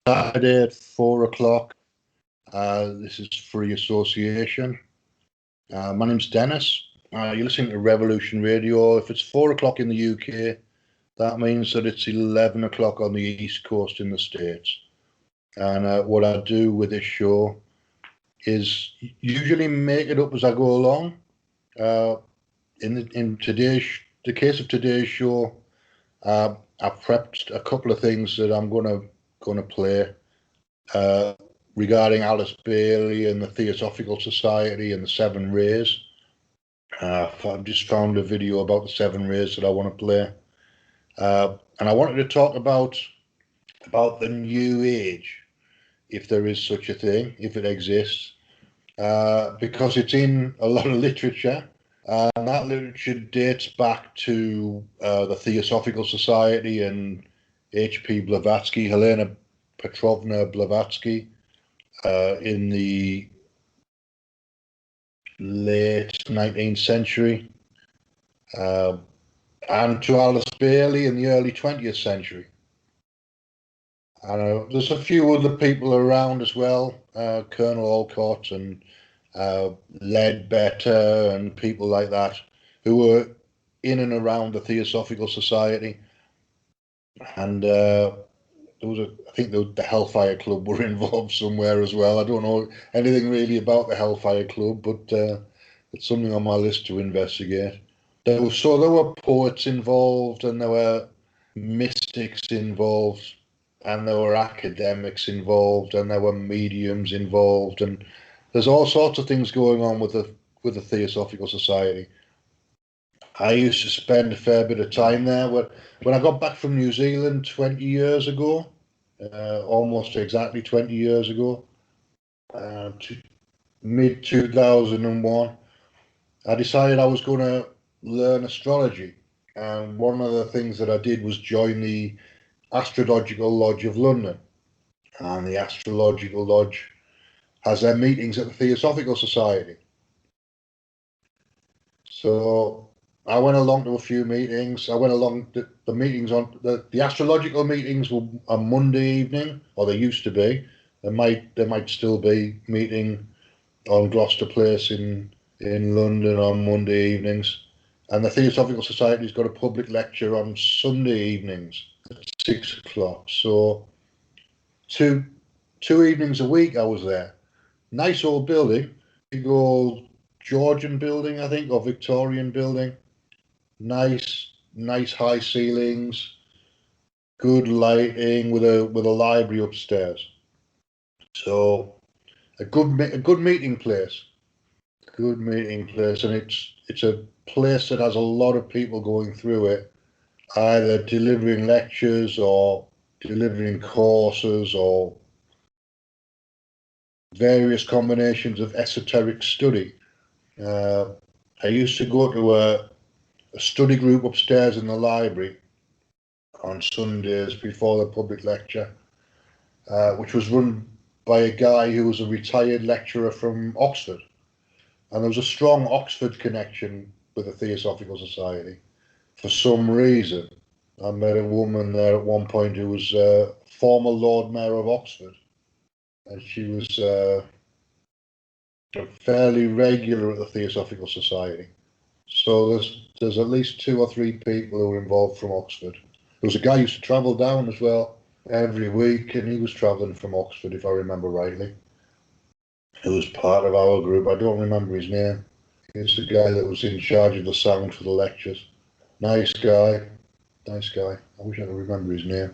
Saturday at 4 o'clock. This is free association. My name's Dennis. You're listening to Revolution Radio. If it's 4 o'clock in the UK, that means that it's 11 o'clock on the East Coast in the States. And what I do with this show is usually make it up as I go along. In the case of today's show, I prepped a couple of things that I'm gonna play regarding Alice Bailey and the Theosophical Society and the Seven Rays. I've just found a video about the Seven Rays that I want to play, and I wanted to talk about the New Age, if there is such a thing, if it exists, because it's in a lot of literature. And that literature dates back to the Theosophical Society and H.P. Blavatsky, Helena Petrovna Blavatsky, in the late 19th century, and to Alice Bailey in the early 20th century. And there's a few other people around as well, Colonel Olcott and Leadbetter and people like that, who were in and around the Theosophical Society. And there was I think the Hellfire Club were involved somewhere as well. I don't know anything really about the Hellfire Club, but it's something on my list to investigate. There were poets involved, and there were mystics involved, and there were academics involved, and there were mediums involved, and there's all sorts of things going on with the Theosophical Society. I used to spend a fair bit of time there. When I got back from New Zealand 20 years ago, almost exactly 20 years ago, mid-2001, I decided I was going to learn astrology. And one of the things that I did was join the Astrological Lodge of London. And the Astrological Lodge has their meetings at the Theosophical Society. So I went along to a few meetings. I went along to the meetings on the astrological meetings were on Monday evening, or they used to be. There might still be meeting on Gloucester Place in London on Monday evenings. And the Theosophical Society's got a public lecture on Sunday evenings at 6 o'clock. So two evenings a week I was there. Nice old building, big old Georgian building, I think, or Victorian building. Nice high ceilings, good lighting, with a library upstairs. So a good meeting place. Good meeting place, and it's a place that has a lot of people going through it, either delivering lectures or delivering courses or various combinations of esoteric study. I used to go to a study group upstairs in the library on Sundays before the public lecture, which was run by a guy who was a retired lecturer from Oxford. And there was a strong Oxford connection with the Theosophical Society. For some reason, I met a woman there at one point who was former Lord Mayor of Oxford. And she was fairly regular at the Theosophical Society. So there's at least 2 or 3 people who were involved from Oxford. There was a guy who used to travel down as well every week, and he was travelling from Oxford, if I remember rightly. He was part of our group. I don't remember his name. He's the guy that was in charge of the sound for the lectures. Nice guy. Nice guy. I wish I could remember his name.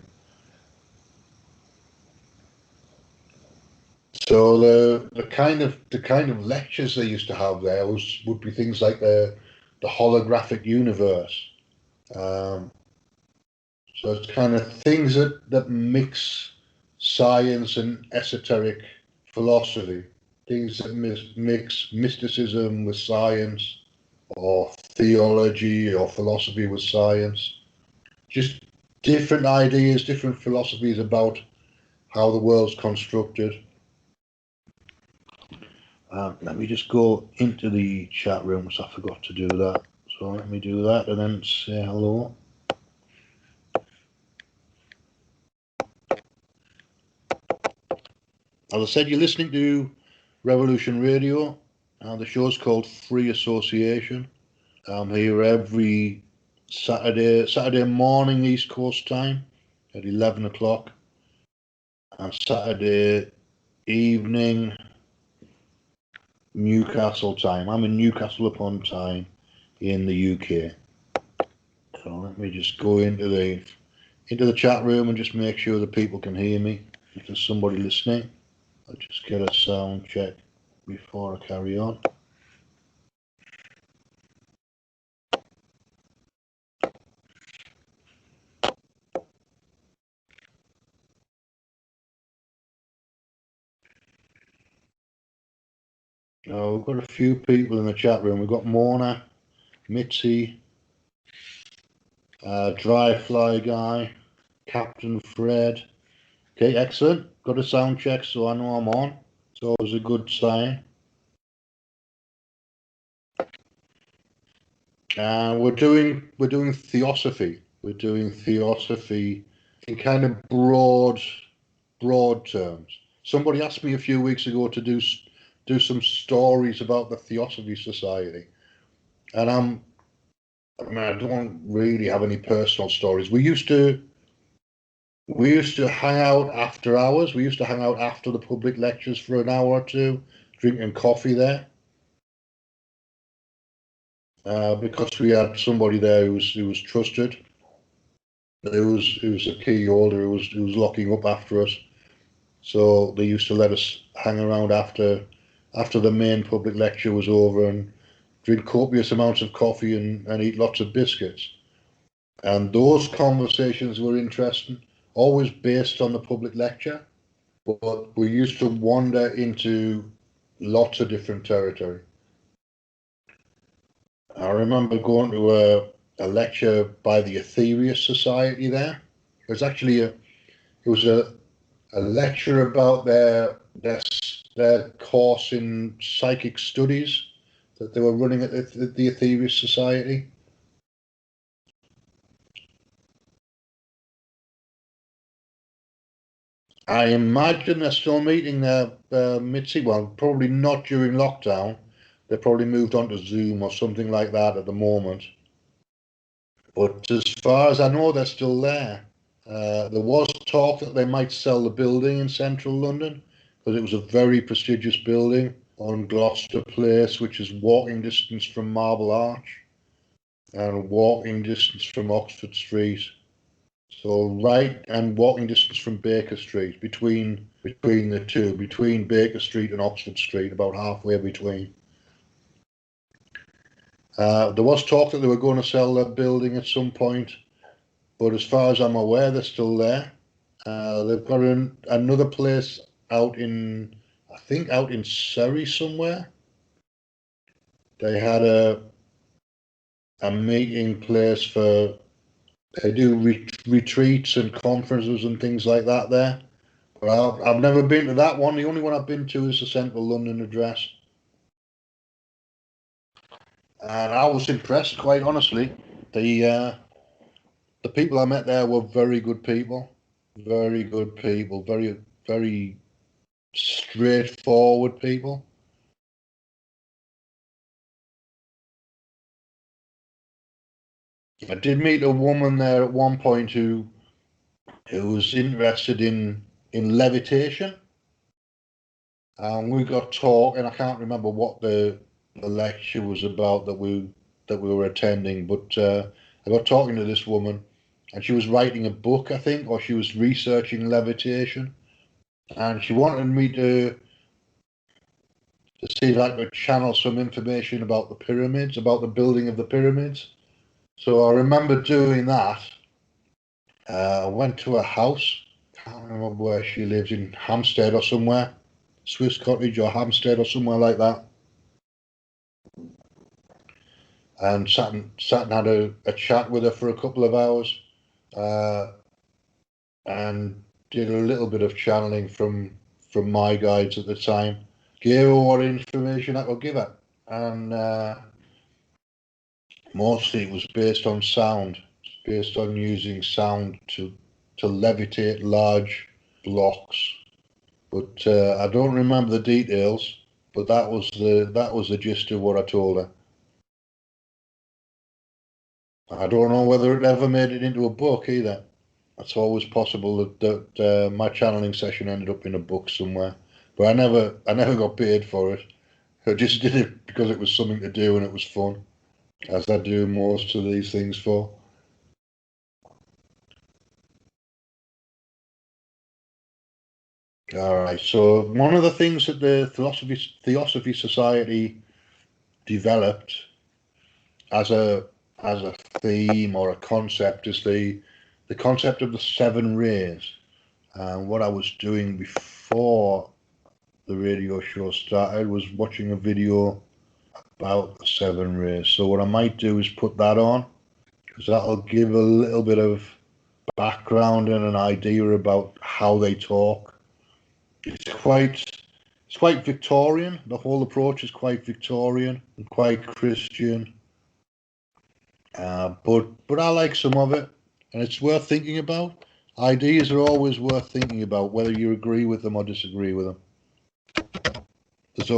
So the kind of lectures they used to have there would be things like the holographic universe. So it's kind of things that mix science and esoteric philosophy. Things that mix mysticism with science, or theology or philosophy with science. Just different ideas, different philosophies about how the world's constructed. Let me just go into the chat room, because I forgot to do that. So let me do that and then say hello. As I said, you're listening to Revolution Radio. The show's called Free Association. I'm here every Saturday morning East Coast time at 11 o'clock, and Saturday evening Newcastle time. I'm in Newcastle upon Tyne in the UK. So let me just go into the chat room and just make sure that people can hear me. If there's somebody listening, I'll just get a sound check before I carry on. We've got a few people in the chat room. We've got Mona, Mitzi, Dry Fly Guy, Captain Fred. Okay, excellent. Got a sound check, so I know I'm on. It's always a good sign. We're doing Theosophy. We're doing Theosophy in kind of broad terms. Somebody asked me a few weeks ago to do some stories about the Theosophy Society, and I don't really have any personal stories. We used to hang out after hours. We used to hang out after the public lectures for an hour or two, drinking coffee there, because we had somebody there who was trusted. Who was a key holder who was locking up after us. So they used to let us hang around after the main public lecture was over and drink copious amounts of coffee and eat lots of biscuits. And those conversations were interesting, always based on the public lecture, but we used to wander into lots of different territory. I remember going to a lecture by the Aetherius Society there. It was actually a lecture about their course in psychic studies that they were running at the Aetherius Society. I imagine they're still meeting there, Mitzi. Well, probably not during lockdown. They probably moved on to Zoom or something like that at the moment. But as far as I know, they're still there. There was talk that they might sell the building in central London because it was a very prestigious building on Gloucester Place, which is walking distance from Marble Arch and walking distance from Oxford Street. So right, and walking distance from Baker Street, between the two, between Baker Street and Oxford Street, about halfway between. There was talk that they were going to sell that building at some point, but as far as I'm aware, they're still there. They've got another place out in, I think, out in Surrey somewhere. They had a meeting place for, they do retreats and conferences and things like that there. Well, I've never been to that one. The only one I've been to is the Central London address. And I was impressed, quite honestly. The people I met there were very good people. Very good people. Very, very straightforward people. I did meet a woman there at one point who was interested in levitation. And we got talking. I can't remember what the lecture was about that we were attending, but I got talking to this woman, and she was writing a book, I think, or she was researching levitation, and she wanted me to see if I could channel some information about the pyramids, about the building of the pyramids. So I remember doing that. I went to a house. Can't remember where she lives, in Hampstead or somewhere, Swiss Cottage or Hampstead or somewhere like that. And sat and had a chat with her for a couple of hours, and did a little bit of channeling from my guides at the time. Gave her what information I could give her, and mostly it was based on sound, based on using sound to levitate large blocks But I don't remember the details. But that was the gist of what I told her. I don't know whether it ever made it into a book either. It's always possible that my channeling session ended up in a book somewhere, but I never got paid for it. I just did it because it was something to do and it was fun, as I do most of these things for. All right. So one of the things that the Theosophy Society developed as a theme or a concept is the concept of the seven rays. And what I was doing before the radio show started was watching a video about the seven rays. So what I might do is put that on, because that'll give a little bit of background and an idea about how they talk. It's quite Victorian. The whole approach is quite Victorian and quite Christian. But I like some of it, and it's worth thinking about. Ideas are always worth thinking about, whether you agree with them or disagree with them. There's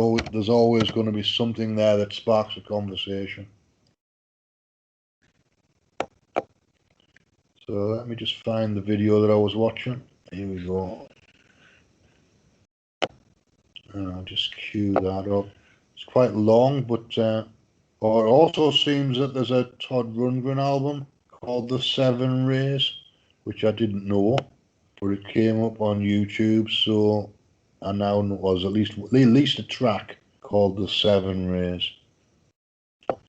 always going to be something there that sparks a conversation. So let me just find the video that I was watching. Here we go. And I'll just cue that up. It's quite long, but or it also seems that there's a Todd Rundgren album called The Seven Rays, which I didn't know, but it came up on YouTube, so I now know there's at least a track called The Seven Rays.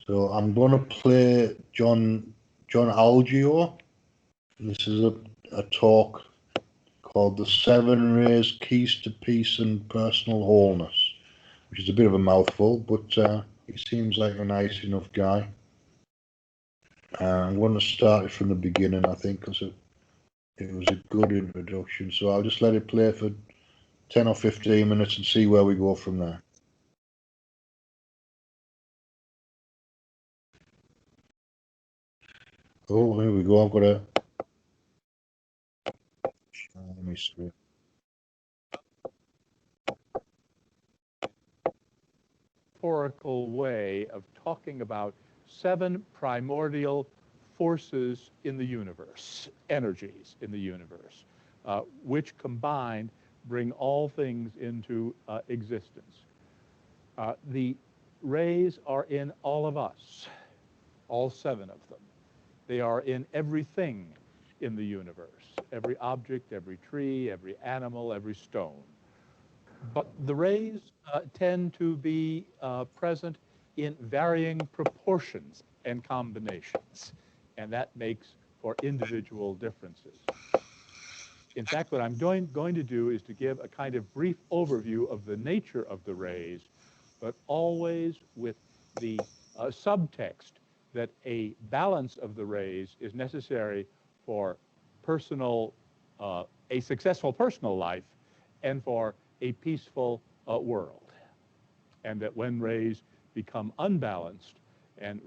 So I'm going to play John Algeo. This is a talk called The Seven Rays Keys to Peace and Personal Wholeness, which is a bit of a mouthful, but he seems like a nice enough guy. I'm going to start it from the beginning, I think, because it was a good introduction. So I'll just let it play for 10 or 15 minutes and see where we go from there. Oh, here we go. I've got a... Let me see. Metaphorical way of talking about seven primordial forces in the universe, energies in the universe, which combined bring all things into existence. The rays are in all of us, all seven of them. They are in everything in the universe, every object, every tree, every animal, every stone. But the rays tend to be present in varying proportions and combinations, and that makes for individual differences. In fact, what I'm going to do is to give a kind of brief overview of the nature of the rays, but always with the subtext that a balance of the rays is necessary for personal, a successful personal life and for a peaceful world. And that when rays become unbalanced and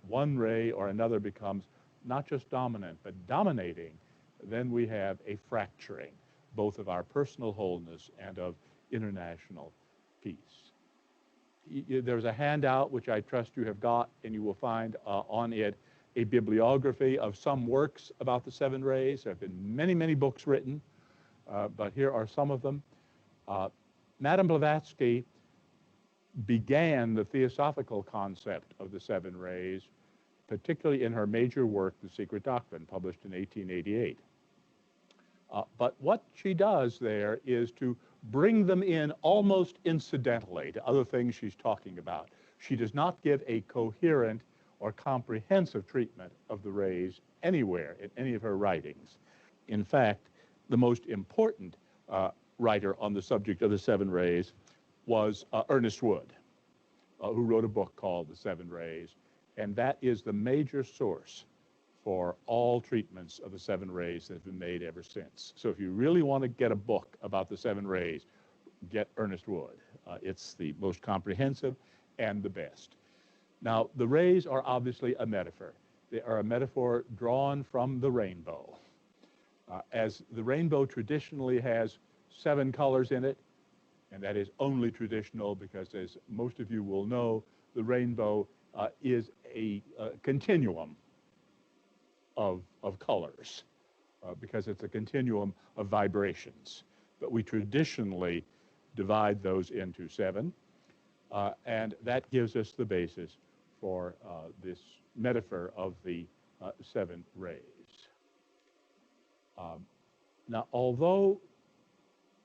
one ray or another becomes not just dominant, but dominating, then we have a fracturing, both of our personal wholeness and of international peace. There's a handout which I trust you have got, and you will find on it a bibliography of some works about the seven rays. There have been many, many books written, but here are some of them. Madame Blavatsky began the theosophical concept of the seven rays, particularly in her major work, The Secret Doctrine, published in 1888. But what she does there is to bring them in almost incidentally to other things she's talking about. She does not give a coherent or comprehensive treatment of the rays anywhere in any of her writings. In fact, the most important writer on the subject of the seven rays was Ernest Wood, who wrote a book called The Seven Rays, and that is the major source for all treatments of the seven rays that have been made ever since. So if you really want to get a book about the seven rays, get Ernest Wood. It's the most comprehensive and the best. Now, the rays are obviously a metaphor. They are a metaphor drawn from the rainbow. As the rainbow traditionally has 7 colors in it, and that is only traditional because, as most of you will know, the rainbow is a continuum of colors because it's a continuum of vibrations. But we traditionally divide those into 7, and that gives us the basis for this metaphor of the 7 rays. Now, although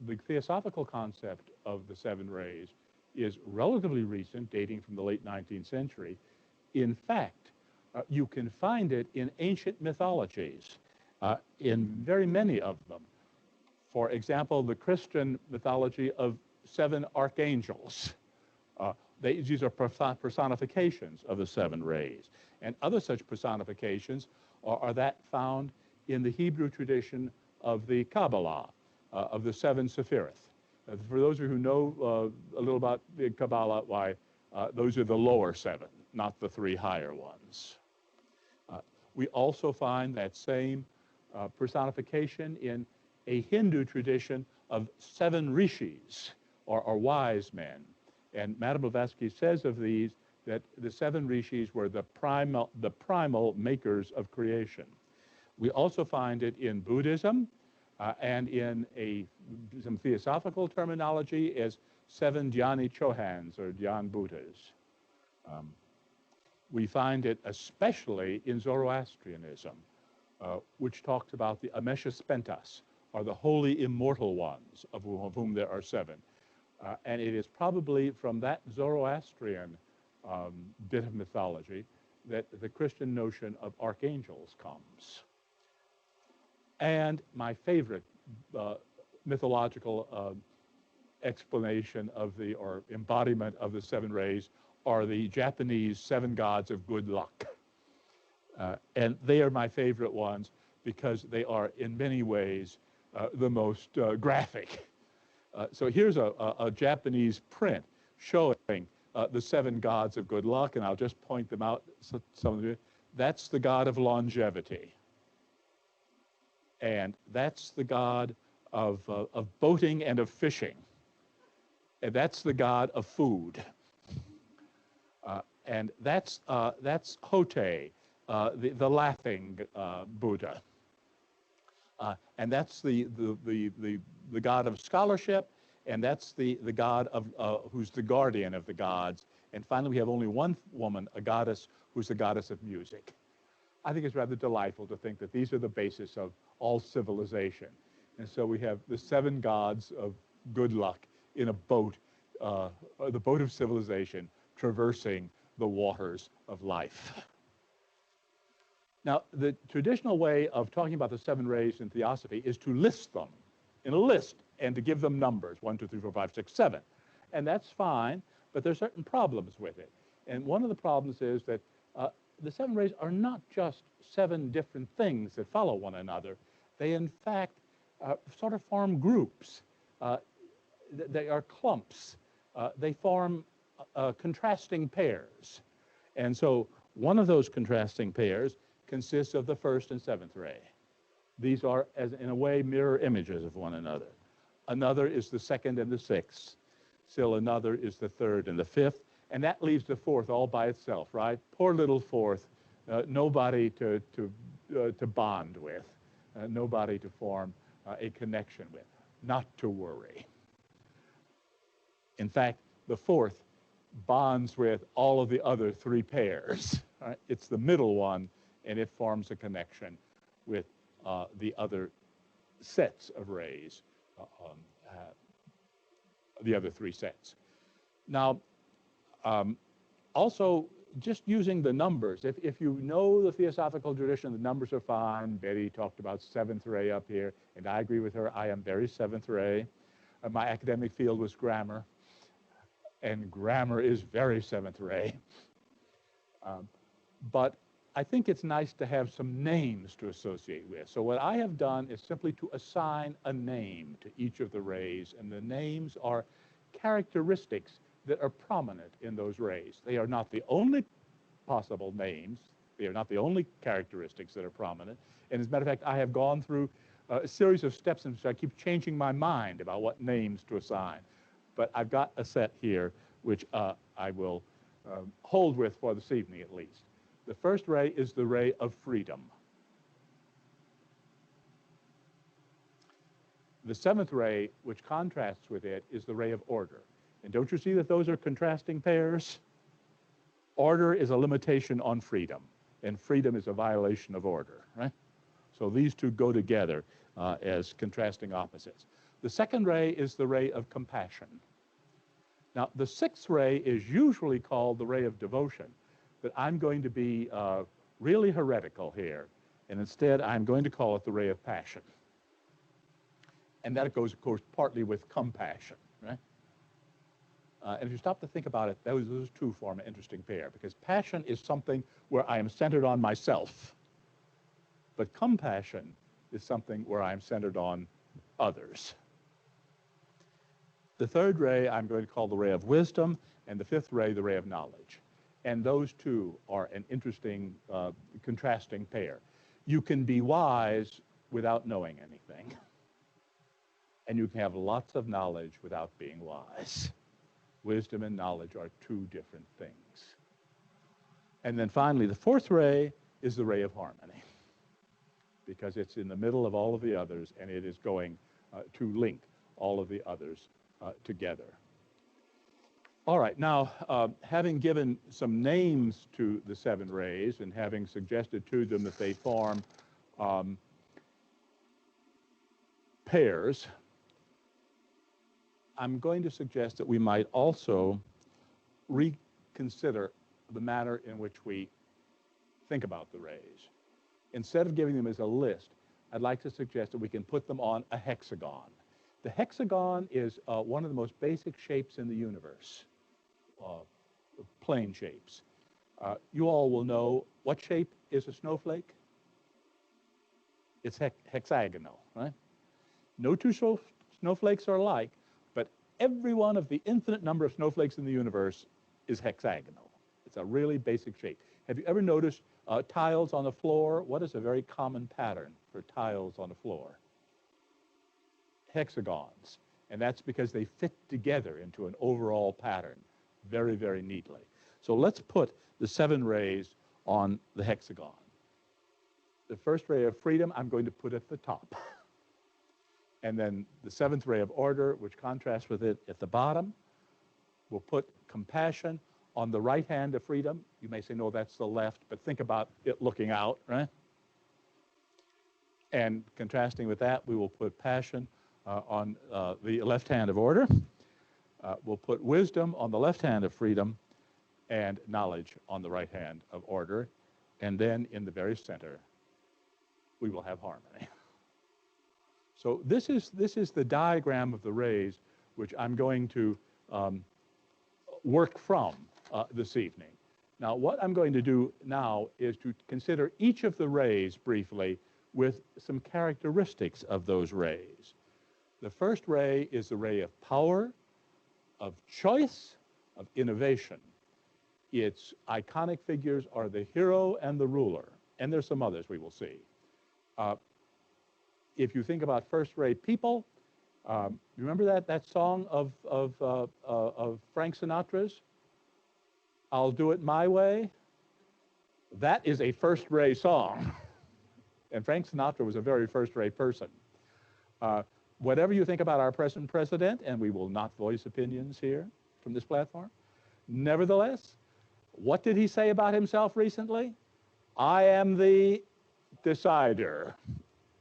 the theosophical concept of the 7 rays is relatively recent, dating from the late 19th century, in fact, you can find it in ancient mythologies, in very many of them. For example, the Christian mythology of 7 archangels. These are personifications of the 7 rays. And other such personifications are that found in the Hebrew tradition of the Kabbalah, of the 7 Sephirith. For those of you who know a little about the Kabbalah, why, those are the lower 7, not the 3 higher ones. We also find that same personification in a Hindu tradition of 7 rishis, or wise men. And Madame Blavatsky says of these that the 7 rishis were the primal makers of creation. We also find it in Buddhism and in some theosophical terminology as 7 Dhyani Chohans or Dhyan Buddhas. We find it especially in Zoroastrianism, which talks about the Ameshaspentas, or the holy immortal ones, of whom there are 7. And it is probably from that Zoroastrian bit of mythology that the Christian notion of archangels comes. And my favorite mythological explanation of or embodiment of the 7 rays are the Japanese 7 gods of good luck. And they are my favorite ones because they are in many ways the most graphic. So here's a Japanese print showing the 7 gods of good luck, and I'll just point them out. Some of you. That's the god of longevity. And that's the god of boating and of fishing. And that's the god of food. And that's Hote, the laughing Buddha. And that's the god of scholarship, and that's the god of who's the guardian of the gods. And finally, we have only one woman, a goddess, who's the goddess of music. I think it's rather delightful to think that these are the basis of all civilization. And so we have the 7 gods of good luck in a boat, the boat of civilization, traversing the waters of life. Now, the traditional way of talking about the 7 rays in Theosophy is to list them in a list and to give them numbers, 1, 2, 3, 4, 5, 6, 7. And that's fine, but there's certain problems with it. And one of the problems is that the 7 rays are not just 7 different things that follow one another. They, in fact, sort of form groups. They are clumps. They form contrasting pairs. And so one of those contrasting pairs consists of the 1st and 7th ray. These are, in a way, mirror images of one another. Another is the 2nd and the 6th. Still another is the 3rd and the 5th. And that leaves the 4th all by itself, right? Poor little 4th, nobody to bond with, nobody to form a connection with. Not to worry. In fact, the 4th bonds with all of the other 3 pairs. Right? It's the middle one, and it forms a connection with the other sets of rays, the other 3 sets. Now, also, just using the numbers, if you know the theosophical tradition, the numbers are fine. Betty talked about 7th ray up here, and I agree with her. I am very 7th ray. My academic field was grammar, and grammar is very 7th ray. But I think it's nice to have some names to associate with. So what I have done is simply to assign a name to each of the rays, and the names are characteristics that are prominent in those rays. They are not the only possible names. They are not the only characteristics that are prominent. And as a matter of fact, I have gone through a series of steps in which I keep changing my mind about what names to assign. But I've got a set here which I will hold with for this evening at least. The first ray is the ray of freedom. The seventh ray, which contrasts with it, is the ray of order. And don't you see that those are contrasting pairs? Order is a limitation on freedom, and freedom is a violation of order, right? So these two go together as contrasting opposites. The second ray is the ray of compassion. Now, the sixth ray is usually called the ray of devotion, but I'm going to be really heretical here, and instead I'm going to call it the ray of passion. And that goes, of course, partly with compassion, right? And if you stop to think about it, those two form an interesting pair, because passion is something where I am centered on myself, but compassion is something where I am centered on others. The third ray I'm going to call the ray of wisdom, and the fifth ray the ray of knowledge. And those two are an interesting contrasting pair. You can be wise without knowing anything, and you can have lots of knowledge without being wise. Wisdom and knowledge are two different things. And then finally, the fourth ray is the ray of harmony, because it's in the middle of all of the others, and it is going to link all of the others together. All right, now, having given some names to the seven rays and having suggested to them that they form pairs, I'm going to suggest that we might also reconsider the manner in which we think about the rays. Instead of giving them as a list, I'd like to suggest that we can put them on a hexagon. The hexagon is one of the most basic shapes in the universe, plane shapes. You all will know what shape is a snowflake? It's hexagonal, right? No two snowflakes are alike, but every one of the infinite number of snowflakes in the universe is hexagonal. It's a really basic shape. Have you ever noticed tiles on the floor? What is a very common pattern for tiles on the floor? Hexagons. And that's because they fit together into an overall pattern very, very neatly. So let's put the seven rays on the hexagon. The first ray of freedom I'm going to put at the top. And then the seventh ray of order, which contrasts with it, at the bottom. We'll put compassion on the right hand of freedom. You may say, no, that's the left, but think about it looking out, right? And contrasting with that, we will put passion on the left hand of order. We'll put wisdom on the left hand of freedom and knowledge on the right hand of order. And then in the very center, we will have harmony. So this is the diagram of the rays which I'm going to work from this evening. Now, what I'm going to do now is to consider each of the rays briefly with some characteristics of those rays. The first ray is the ray of power, of choice, of innovation. Its iconic figures are the hero and the ruler, and there's some others we will see. If you think about first-rate people, remember that song of Frank Sinatra's, "I'll Do It My Way"? That is a first-rate song. And Frank Sinatra was a very first-rate person. Whatever you think about our present president, and we will not voice opinions here from this platform, nevertheless, what did he say about himself recently? I am the decider.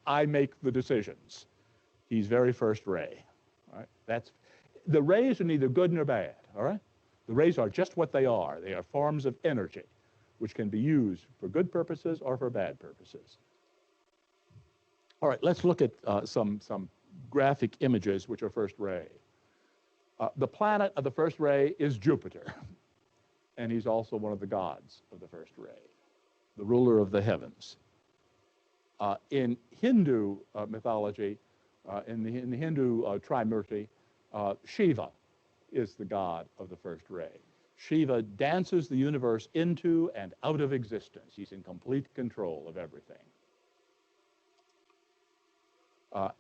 I make the decisions. He's very first ray. All right? The rays are neither good nor bad. All right? The rays are just what they are. They are forms of energy which can be used for good purposes or for bad purposes. All right, let's look at some graphic images which are first ray. The planet of the first ray is Jupiter, and he's also one of the gods of the first ray, the ruler of the heavens. In Hindu mythology, in the Hindu Trimurti, Shiva is the god of the first ray. Shiva dances the universe into and out of existence. He's in complete control of everything.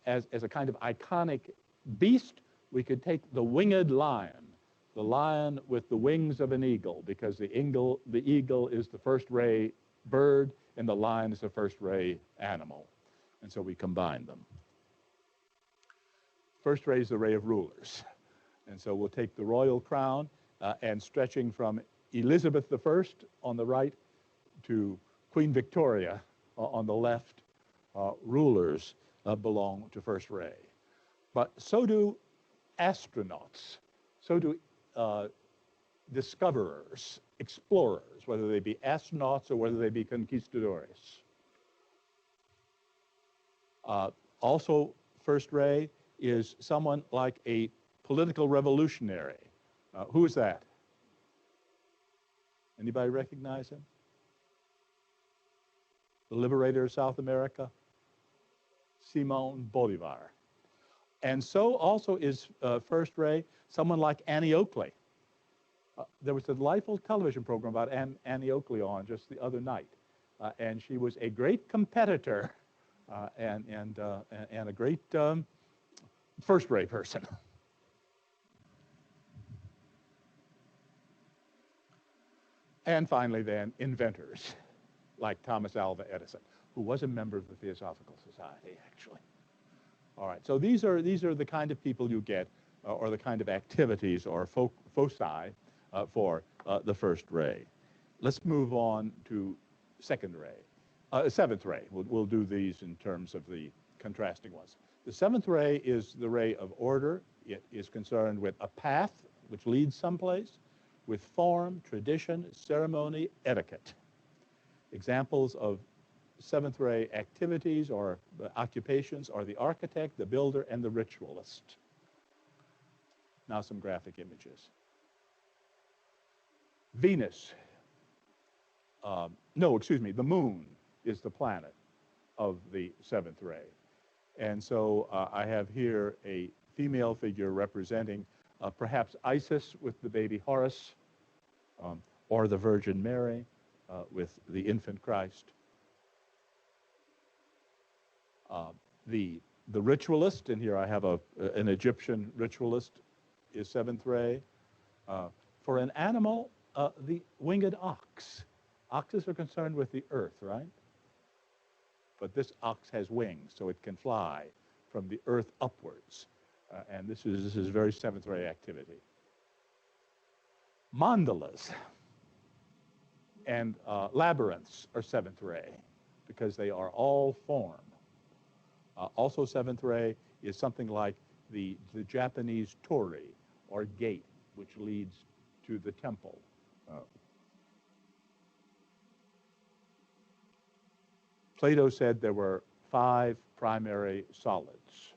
as a kind of iconic beast, we could take the winged lion, the lion with the wings of an eagle, because the eagle is the first ray bird and the lion is the first ray animal. And so we combine them. First ray is the ray of rulers. And so we'll take the royal crown and stretching from Elizabeth I on the right to Queen Victoria on the left, rulers belong to first ray. But so do astronauts, so do discoverers, explorers, whether they be astronauts or whether they be conquistadores. Also, first ray is someone like a political revolutionary. Who is that? Anybody recognize him? The liberator of South America? Simón Bolívar. And so also is first ray someone like Annie Oakley. There was a delightful television program about Annie Oakley on just the other night. And she was a great competitor and a great first ray person. And finally then, inventors, like Thomas Alva Edison, who was a member of the Theosophical Society, actually. All right, so these are the kind of people you get, or the kind of activities or foci for the first ray. Let's move on to seventh ray. We'll do these in terms of the contrasting ones. The seventh ray is the ray of order. It is concerned with a path which leads someplace, with form, tradition, ceremony, etiquette. Examples of seventh ray activities or occupations are the architect, the builder, and the ritualist. Now some graphic images. Venus, the moon is the planet of the seventh ray. And so I have here a female figure representing perhaps Isis with the baby Horus, or the Virgin Mary with the infant Christ. The ritualist, and here I have an Egyptian ritualist, is seventh ray. For an animal, the winged ox. Oxes are concerned with the earth, right? But this ox has wings, so it can fly from the earth upwards. And this is very seventh ray activity. Mandalas and labyrinths are seventh ray because they are all form. Also seventh ray is something like the Japanese torii, or gate, which leads to the temple. Plato said there were 5 primary solids,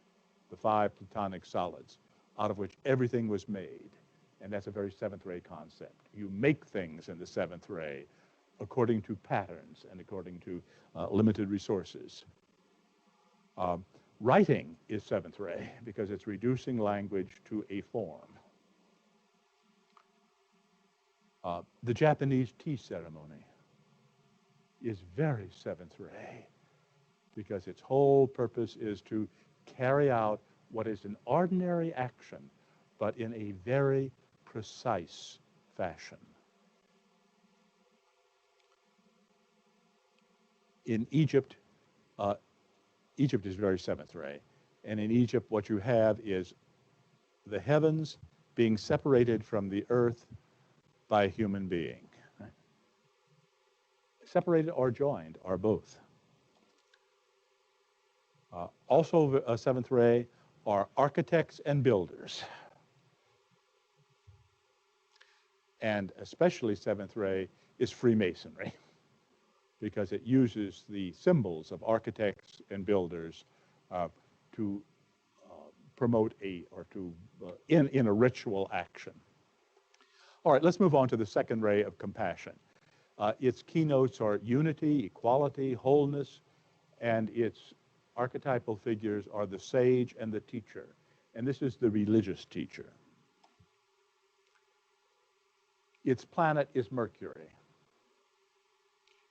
the 5 Platonic solids, out of which everything was made. And that's a very seventh ray concept. You make things in the seventh ray according to patterns and according to limited resources. Writing is seventh ray because it's reducing language to a form. The Japanese tea ceremony is very seventh ray because its whole purpose is to carry out what is an ordinary action, but in a very precise fashion. In Egypt, Egypt is very seventh ray. And in Egypt, what you have is the heavens being separated from the earth by a human being. Right? Separated or joined, or both. Also, seventh ray are architects and builders. And especially seventh ray is Freemasonry, because it uses the symbols of architects and builders to promote in a ritual action. All right, let's move on to the second ray of compassion. Its keynotes are unity, equality, wholeness, and its archetypal figures are the sage and the teacher. And this is the religious teacher. Its planet is Mercury.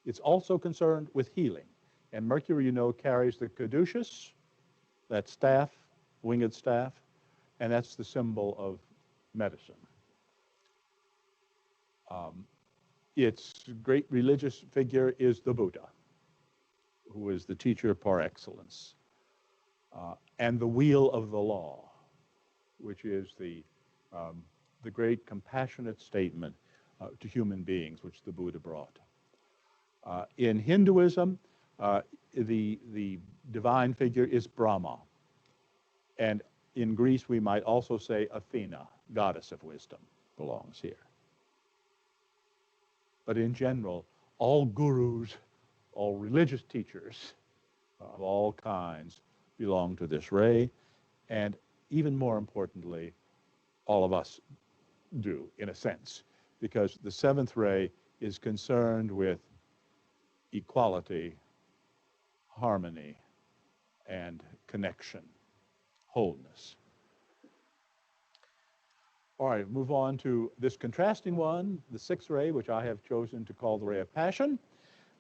It's also concerned with healing. And Mercury, you know, carries the caduceus that staff, winged staff, and that's the symbol of medicine. Its great religious figure is the Buddha, who is the teacher par excellence, and the wheel of the law, which is the great compassionate statement to human beings, which the Buddha brought. In Hinduism, the divine figure is Brahma, and in Greece we might also say Athena, goddess of wisdom, belongs here. But in general, all gurus, all religious teachers of all kinds belong to this ray, and even more importantly, all of us do, in a sense, because the seventh ray is concerned with equality, harmony, and connection, wholeness. All right, move on to this contrasting one, the sixth ray, which I have chosen to call the ray of passion.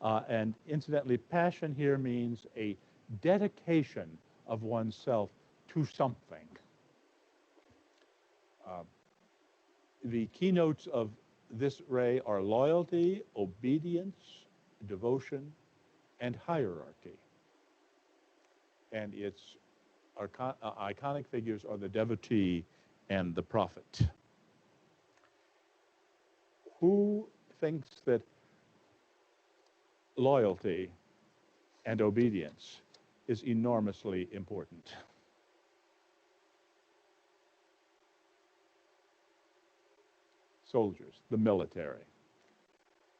And incidentally, passion here means a dedication of oneself to something. The keynotes of this ray are loyalty, obedience, devotion, and hierarchy. And its iconic figures are the devotee and the prophet. Who thinks that loyalty and obedience is enormously important? Soldiers, the military.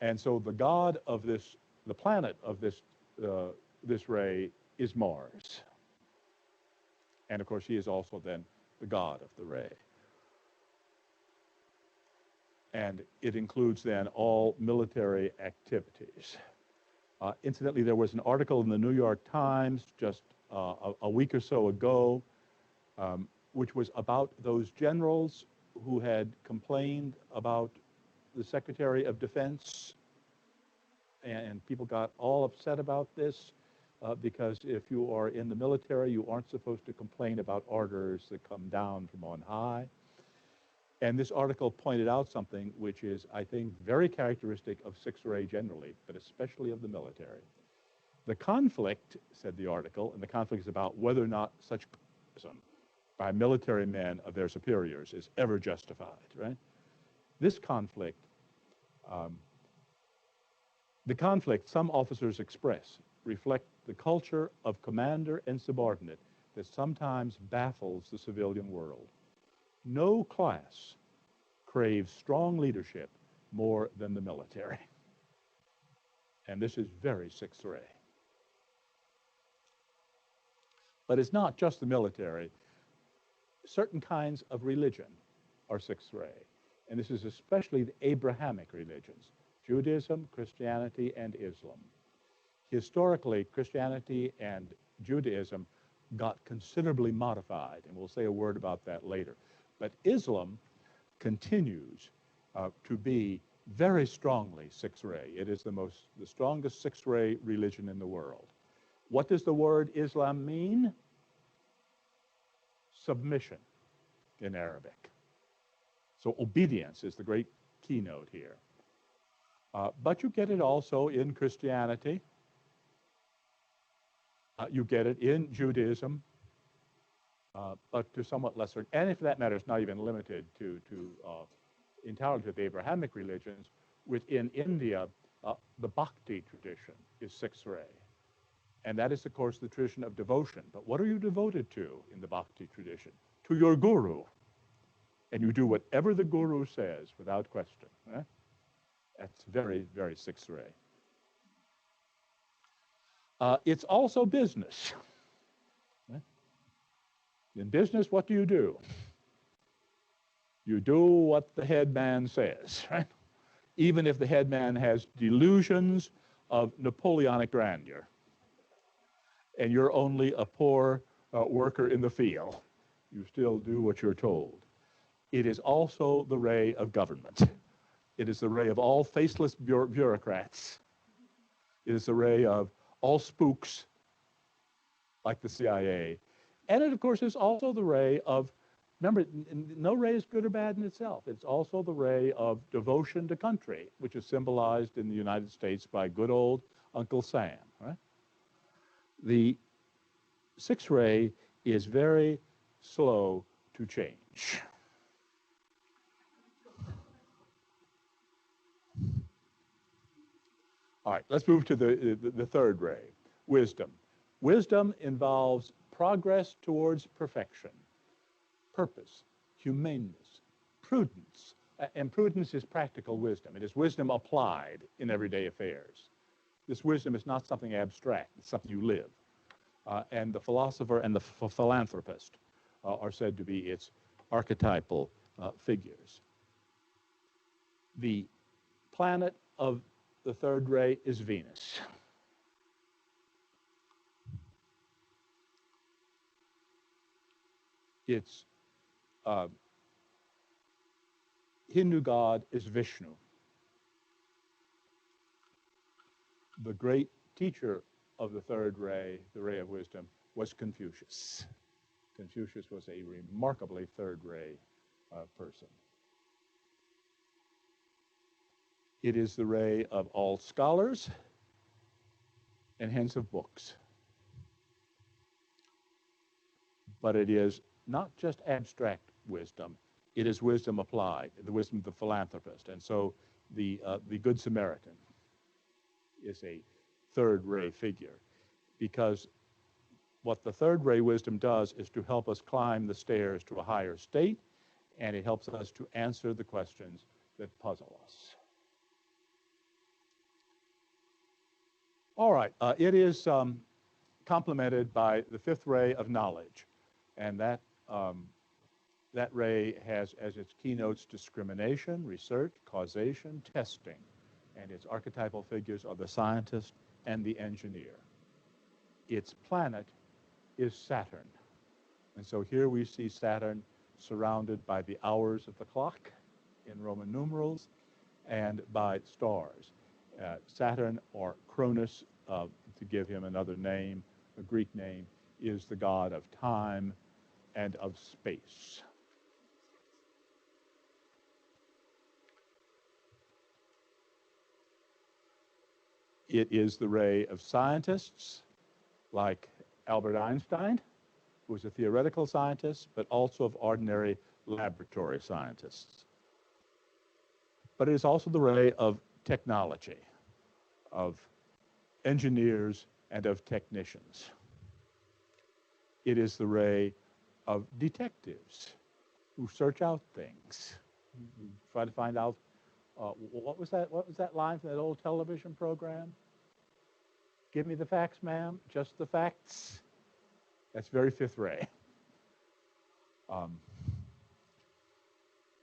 And so the god of this, the planet of this ray is Mars. And of course, he is also then the god of the ray. And it includes then all military activities. Incidentally, there was an article in the New York Times just a week or so ago, which was about those generals who had complained about the Secretary of Defense. And people got all upset about this because if you are in the military, you aren't supposed to complain about orders that come down from on high. And this article pointed out something which is, I think, very characteristic of sixth ray generally, but especially of the military. The conflict, said the article, and the conflict is about whether or not such criticism by military men of their superiors is ever justified, right? This conflict, the conflict some officers express reflect the culture of commander and subordinate that sometimes baffles the civilian world. No class craves strong leadership more than the military. And this is very sixth ray. But it's not just the military. Certain kinds of religion are sixth ray. And this is especially the Abrahamic religions, Judaism, Christianity, and Islam. Historically, Christianity and Judaism got considerably modified, and we'll say a word about that later. But Islam continues to be very strongly sixth ray. It is the strongest sixth ray religion in the world. What does the word Islam mean? Submission in Arabic. So obedience is the great keynote here. But you get it also in Christianity. You get it in Judaism, but to somewhat lesser, and if that matter, it's not even limited to entirely to the Abrahamic religions. Within India, the Bhakti tradition is sixth ray. And that is, of course, the tradition of devotion. But what are you devoted to in the Bhakti tradition? To your guru. And you do whatever the guru says without question. Right? That's very, very sixth ray. It's also business. Right? In business, what do? You do what the head man says, right? Even if the head man has delusions of Napoleonic grandeur, and you're only a poor worker in the field, you still do what you're told. It is also the ray of government. It is the ray of all faceless bureaucrats. It is the ray of all spooks like the CIA. And it, of course, is also the ray of, remember, no ray is good or bad in itself. It's also the ray of devotion to country, which is symbolized in the United States by good old Uncle Sam. Right? The sixth ray is very slow to change. All right, let's move to the third ray, wisdom. Wisdom involves progress towards perfection, purpose, humaneness, prudence. And prudence is practical wisdom. It is wisdom applied in everyday affairs. This wisdom is not something abstract. It's something you live. And the philosopher and the philanthropist are said to be its archetypal figures. The planet of the third ray is Venus. Its Hindu god is Vishnu. The great teacher of the third ray, the ray of wisdom, was Confucius. Confucius was a remarkably third ray person. It is the ray of all scholars and hence of books. But it is not just abstract wisdom, it is wisdom applied, the wisdom of the philanthropist. And so the Good Samaritan is a third ray figure, because what the third ray wisdom does is to help us climb the stairs to a higher state, and it helps us to answer the questions that puzzle us. All right, it is complemented by the fifth ray of knowledge, and that ray has as its keynotes discrimination, research, causation, testing, and its archetypal figures are the scientist and the engineer. Its planet is Saturn, and so here we see Saturn surrounded by the hours of the clock in Roman numerals and by stars. Saturn, or Cronus, to give him another name, a Greek name, is the god of time and of space. It is the ray of scientists like Albert Einstein, who was a theoretical scientist, but also of ordinary laboratory scientists. But it is also the ray of technology, of engineers and of technicians. It is the ray of detectives who search out things, try to find out what was that line from that old television program? Give me the facts, ma'am, just the facts. That's very fifth ray.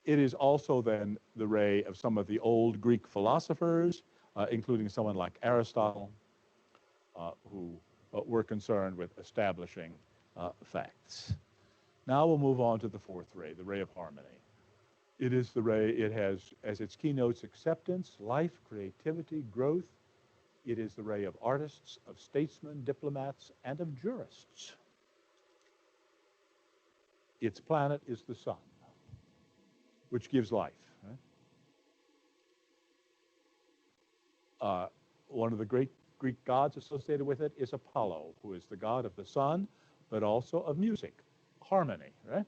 It is also then the ray of some of the old Greek philosophers, including someone like Aristotle, who were concerned with establishing facts. Now we'll move on to the fourth ray, the ray of harmony. It is the ray, it has as its keynotes acceptance, life, creativity, growth. It is the ray of artists, of statesmen, diplomats, and of jurists. Its planet is the sun, which gives life. Right? One of the great Greek gods associated with it is Apollo, who is the god of the sun, but also of music, harmony, right?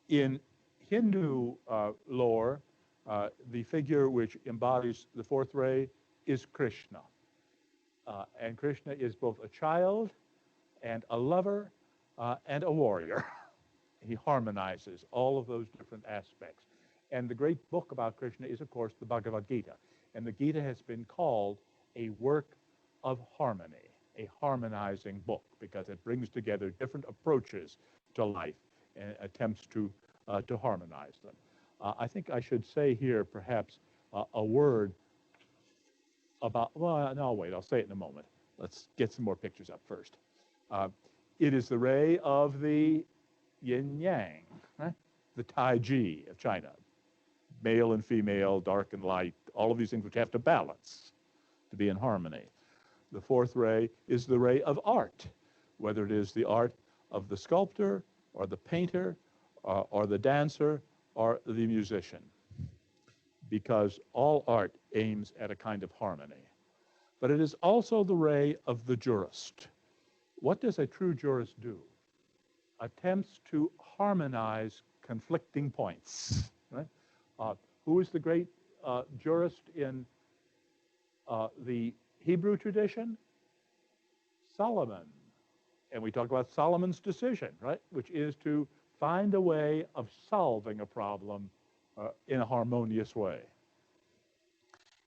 In Hindu lore, the figure which embodies the fourth ray is Krishna. And Krishna is both a child and a lover and a warrior. He harmonizes all of those different aspects. And the great book about Krishna is, of course, the Bhagavad Gita. And the Gita has been called a work of harmony, a harmonizing book, because it brings together different approaches to life and attempts to harmonize them. I think I should say here, perhaps, a word about, well, no, wait, I'll say it in a moment. Let's get some more pictures up first. It is the ray of the Yin Yang, right? The Taiji of China. Male and female, dark and light, all of these things which have to balance to be in harmony. The fourth ray is the ray of art, whether it is the art of the sculptor or the painter or the dancer or the musician, because all art aims at a kind of harmony. But it is also the ray of the jurist. What does a true jurist do? Attempts to harmonize conflicting points. Right? Who is the great jurist in the Hebrew tradition? Solomon. And we talk about Solomon's decision, right? Which is to find a way of solving a problem in a harmonious way.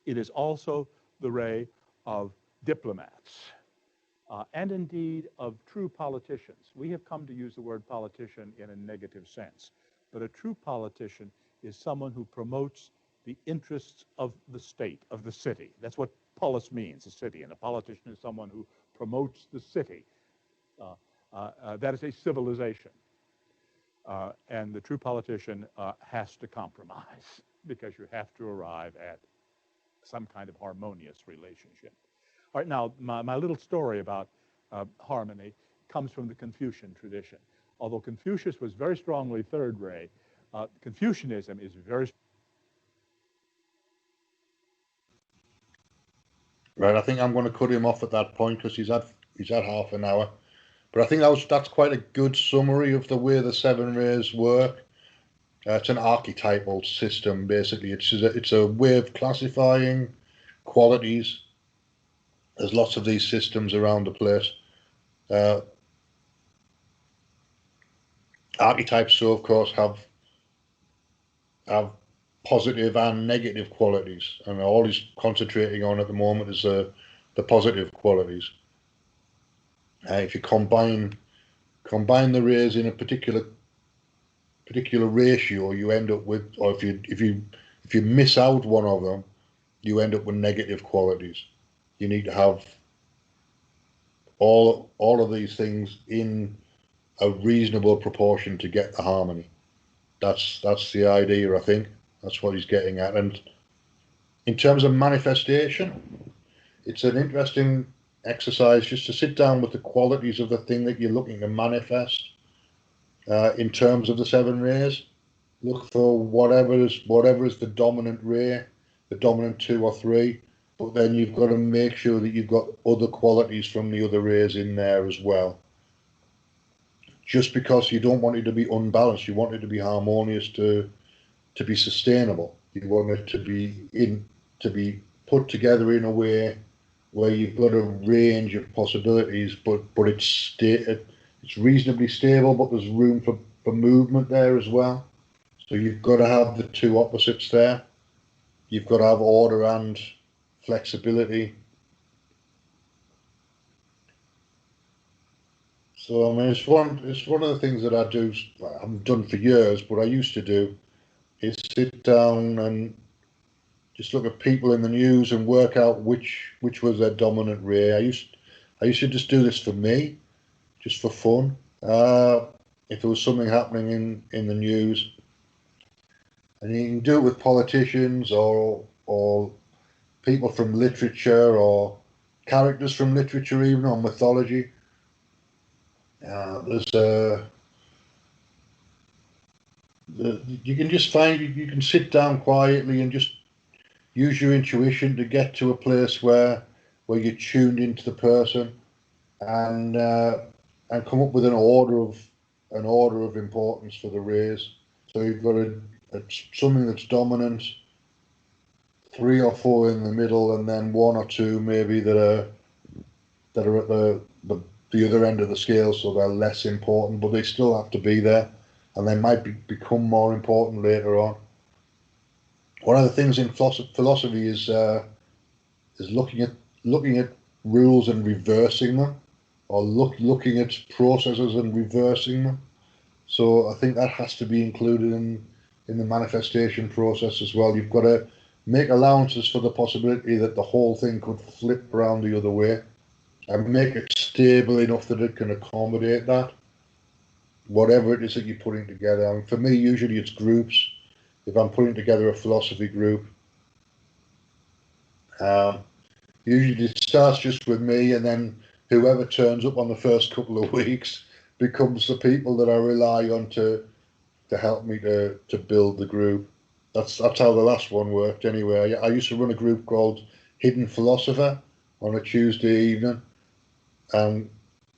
It is also the ray of diplomats, and indeed of true politicians. We have come to use the word politician in a negative sense, but a true politician is someone who promotes the interests of the state, of the city. That's what polis means, a city, and a politician is someone who promotes the city. That is a civilization. And the true politician has to compromise, because you have to arrive at some kind of harmonious relationship. All right, now, my little story about harmony comes from the Confucian tradition. Although Confucius was very strongly third ray, Confucianism is very... Right, I think I'm going to cut him off at that point because he's had half an hour. But I think that's quite a good summary of the way the seven rays work. It's an archetypal system, basically. It's a way of classifying qualities. There's lots of these systems around the place. Archetypes, so of course, have positive and negative qualities, and all he's concentrating on at the moment is the positive qualities. If you combine the rays in a particular ratio, you end up with, or if you miss out one of them, you end up with negative qualities. You need to have all of these things in a reasonable proportion to get the harmony. That's the idea, I think. That's what he's getting at. And in terms of manifestation, it's an interesting exercise just to sit down with the qualities of the thing that you're looking to manifest. In terms of the seven rays, look for whatever is the dominant ray, the dominant 2 or 3, but then you've got to make sure that you've got other qualities from the other rays in there as well. Just because you don't want it to be unbalanced, you want it to be harmonious, to be sustainable. You want it to be put together in a way where you've got a range of possibilities, but it's reasonably stable, but there's room for movement there as well. So you've got to have the two opposites there. You've got to have order and flexibility. So I mean, it's one of the things that I do. I haven't done for years, but I used to do, is sit down and just look at people in the news and work out which was their dominant ray. I used to just do this for me, just for fun. If there was something happening in the news, and you can do it with politicians or people from literature or characters from literature, even, or mythology. You can just find, you can sit down quietly and just use your intuition to get to a place where you're tuned into the person, and come up with an order of importance for the rays. So you've got something that's dominant, 3 or 4 in the middle, and then 1 or 2 maybe that are at the other end of the scale, so they're less important, but they still have to be there, and they might become more important later on. One of the things in philosophy is looking at rules and reversing them, or looking at processes and reversing them. So I think that has to be included in the manifestation process as well. You've got to make allowances for the possibility that the whole thing could flip around the other way, and make it stable enough that it can accommodate that, whatever it is that you're putting together. I mean, for me, usually it's groups. If I'm putting together a philosophy group, Usually it starts just with me, and then whoever turns up on the first couple of weeks becomes the people that I rely on to help me to build the group. That's how the last one worked anyway. I used to run a group called Hidden Philosopher on a Tuesday evening,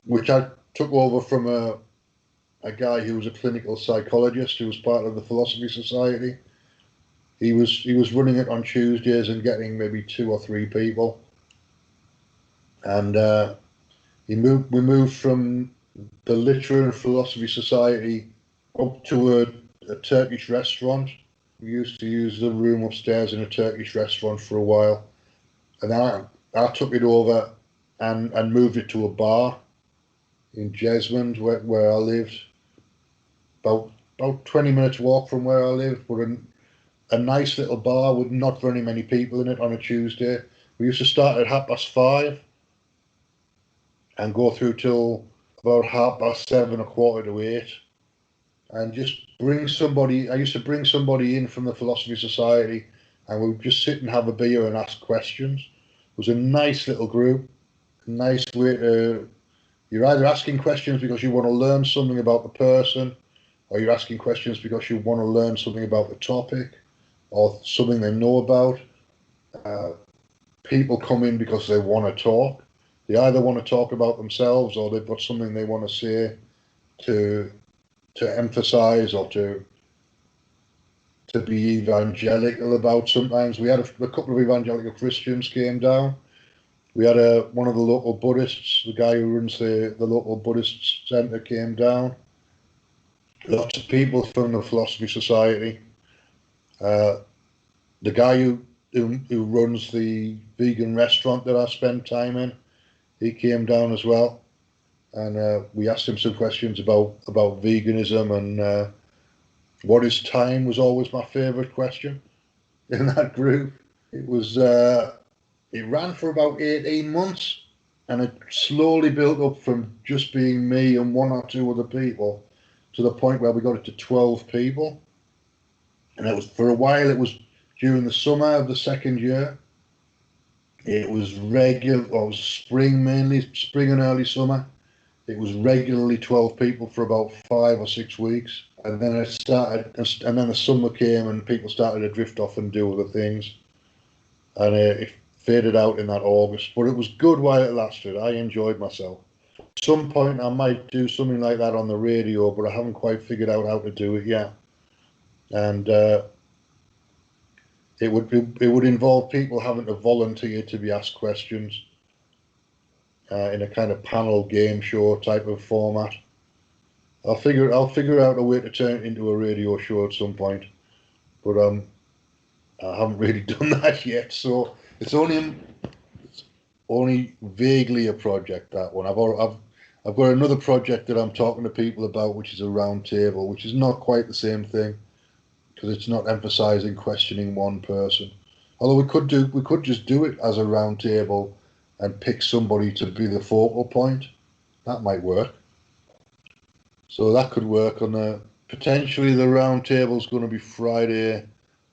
which I took over from a guy who was a clinical psychologist who was part of the Philosophy Society. He was running it on Tuesdays and getting maybe 2 or 3 people, and we moved from the Literary and Philosophy Society up to a Turkish restaurant. We used to use the room upstairs in a Turkish restaurant for a while, and I took it over and moved it to a bar in Jesmond where I lived, about 20 minutes walk from where I lived, but a nice little bar with not very many people in it on a Tuesday. We used to start at 5:30 and go through till about 7:30, 7:45, and just bring somebody. I used to bring somebody in from the Philosophy Society, and we would just sit and have a beer and ask questions. It was a nice little group, a nice way to. You're either asking questions because you want to learn something about the person, or you're asking questions because you want to learn something about the topic, or something they know about. Uh, People come in because they want to talk. They either want to talk about themselves, or they've got something they want to say to emphasize, or to be evangelical about. Sometimes we had a couple of evangelical Christians came down. We had one of the local Buddhists, the guy who runs the local Buddhist centre, came down. Lots of people from the Philosophy Society. The guy who runs the vegan restaurant that I spend time in, he came down as well, and we asked him some questions about veganism, and what is time was always my favourite question in that group. It ran for about 18 months, and it slowly built up from just being me and 1 or 2 other people to the point where we got it to 12 people. And it was, for a while, it was during the summer of the second year. It was regular, or it was spring mainly, spring and early summer. It was regularly 12 people for about 5 or 6 weeks. And then it started, and then the summer came and people started to drift off and do other things. And it faded out in that August. But it was good while it lasted. I enjoyed myself. At some point I might do something like that on the radio, but I haven't quite figured out how to do it yet. And it would involve people having to volunteer to be asked questions in a kind of panel game show type of format. I'll figure out a way to turn it into a radio show at some point, but I haven't really done that yet. So it's only vaguely a project, that one. I've got another project that I'm talking to people about, which is a round table, which is not quite the same thing, because it's not emphasizing questioning one person. Although we could just do it as a round table and pick somebody to be the focal point. That might work. So that could work on potentially the round table is going to be Friday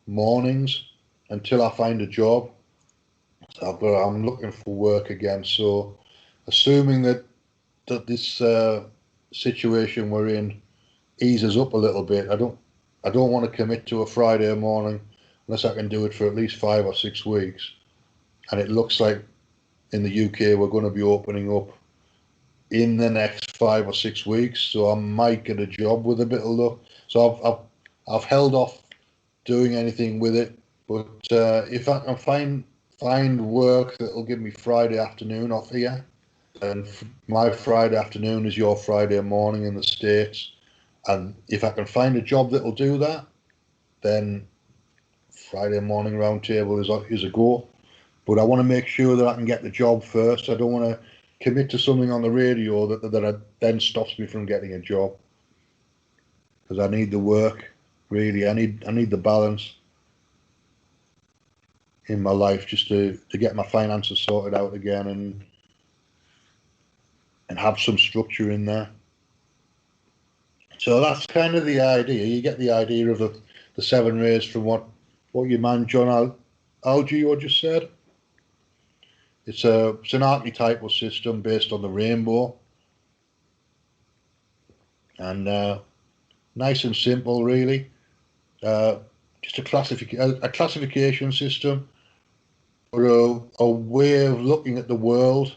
mornings until I find a job. But I'm looking for work again. So assuming that this situation we're in eases up a little bit, I don't want to commit to a Friday morning unless I can do it for at least 5 or 6 weeks. And it looks like in the UK we're going to be opening up in the next 5 or 6 weeks, so I might get a job with a bit of luck. So I've held off doing anything with it, but if I can find work that'll give me Friday afternoon off here, and my Friday afternoon is your Friday morning in the States, and if I can find a job that'll do that, then Friday morning round table is a go. But I want to make sure that I can get the job first. I don't want to commit to something on the radio that then stops me from getting a job, because I need the work. Really, I need the balance in my life just to get my finances sorted out again and have some structure in there. So that's kind of the idea. You get the idea of the 7 rays from what your man John Algie just said. It's an archetypal system based on the rainbow, and nice and simple, really. Just a classification system, or a way of looking at the world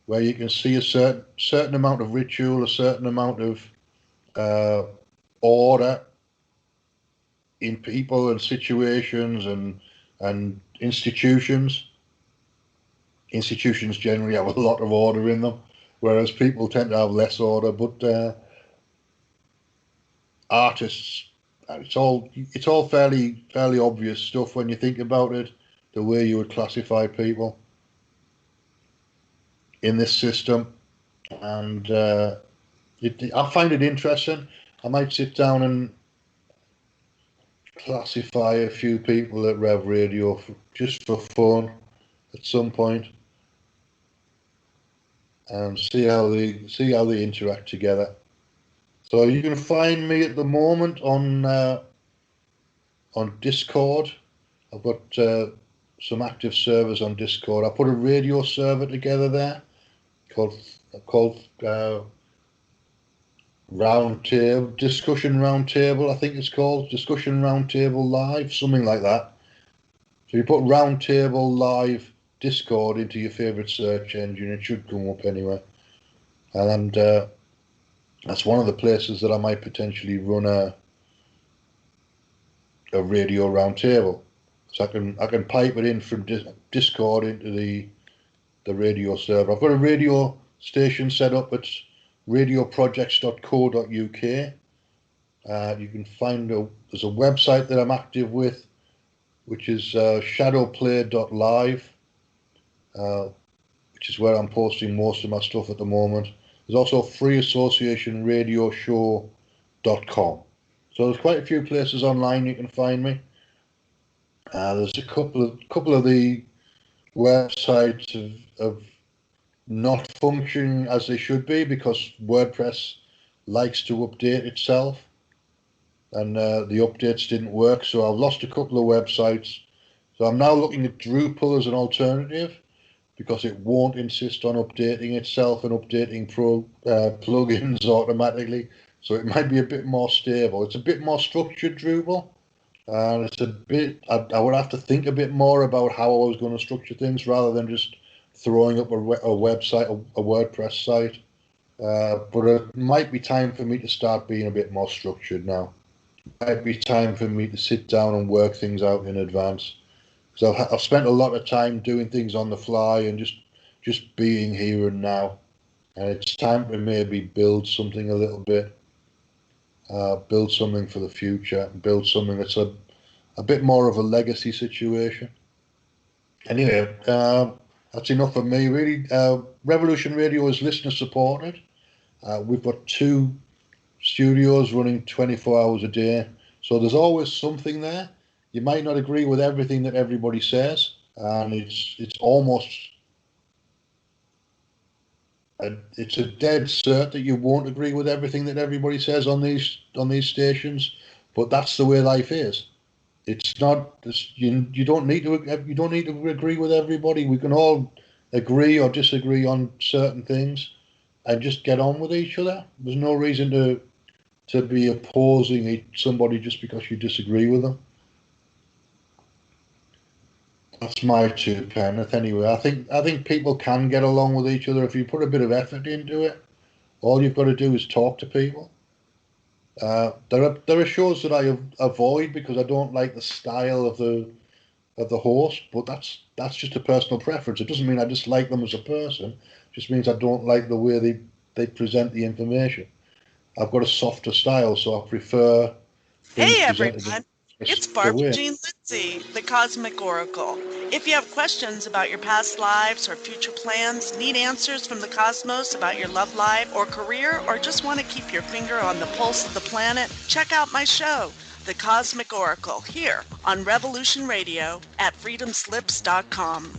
where you can see a certain amount of ritual, a certain amount of order in people and situations and institutions. Institutions generally have a lot of order in them, whereas people tend to have less order. But artists, it's all fairly obvious stuff when you think about it. The way you would classify people in this system, and I find it interesting. I might sit down and classify a few people at Rev Radio just for fun at some point, and see how they interact together. So you can find me at the moment on Discord. I've got some active servers on Discord. I put a radio server together there called Roundtable, Discussion Roundtable, I think it's called, Discussion Roundtable Live, something like that. So you put Roundtable Live Discord into your favourite search engine, it should come up anyway. And that's one of the places that I might potentially run a radio roundtable. So I can pipe it in from Discord into the radio server. I've got a radio station set up at radioprojects.co.uk. You can find there's a website that I'm active with, which is shadowplay.live, which is where I'm posting most of my stuff at the moment. There's also freeassociationradioshow.com. So there's quite a few places online you can find me. There's a couple of the websites of not functioning as they should be because WordPress likes to update itself, and the updates didn't work, so I've lost a couple of websites. So I'm now looking at Drupal as an alternative because it won't insist on updating itself and updating plugins automatically. So it might be a bit more stable. It's a bit more structured, Drupal. And it's a bit, I would have to think a bit more about how I was going to structure things rather than just throwing up a website, a WordPress site. But it might be time for me to start being a bit more structured now. It might be time for me to sit down and work things out in advance. Because I've spent a lot of time doing things on the fly and just being here and now. And it's time to maybe build something a little bit. Build something for the future. Build something that's a bit more of a legacy situation. Anyway, that's enough for me, really. Revolution Radio is listener supported. We've got 2 studios running 24 hours a day. So there's always something there. You might not agree with everything that everybody says, and it's almost it's a dead cert that you won't agree with everything that everybody says on these stations. But that's the way life is. It's not you don't need to agree with everybody. We can all agree or disagree on certain things and just get on with each other. There's no reason to be opposing somebody just because you disagree with them. That's my 2 pence. Anyway, I think people can get along with each other if you put a bit of effort into it. All you've got to do is talk to people. There are shows that I avoid because I don't like the style of the host, but that's just a personal preference. It doesn't mean I dislike them as a person. It just means I don't like the way they present the information. I've got a softer style, so I prefer. Hey everyone, it's Barbara Jean Lindsay, the Cosmic Oracle. If you have questions about your past lives or future plans, need answers from the cosmos about your love life or career, or just want to keep your finger on the pulse of the planet, check out my show, The Cosmic Oracle, here on Revolution Radio at freedomslips.com.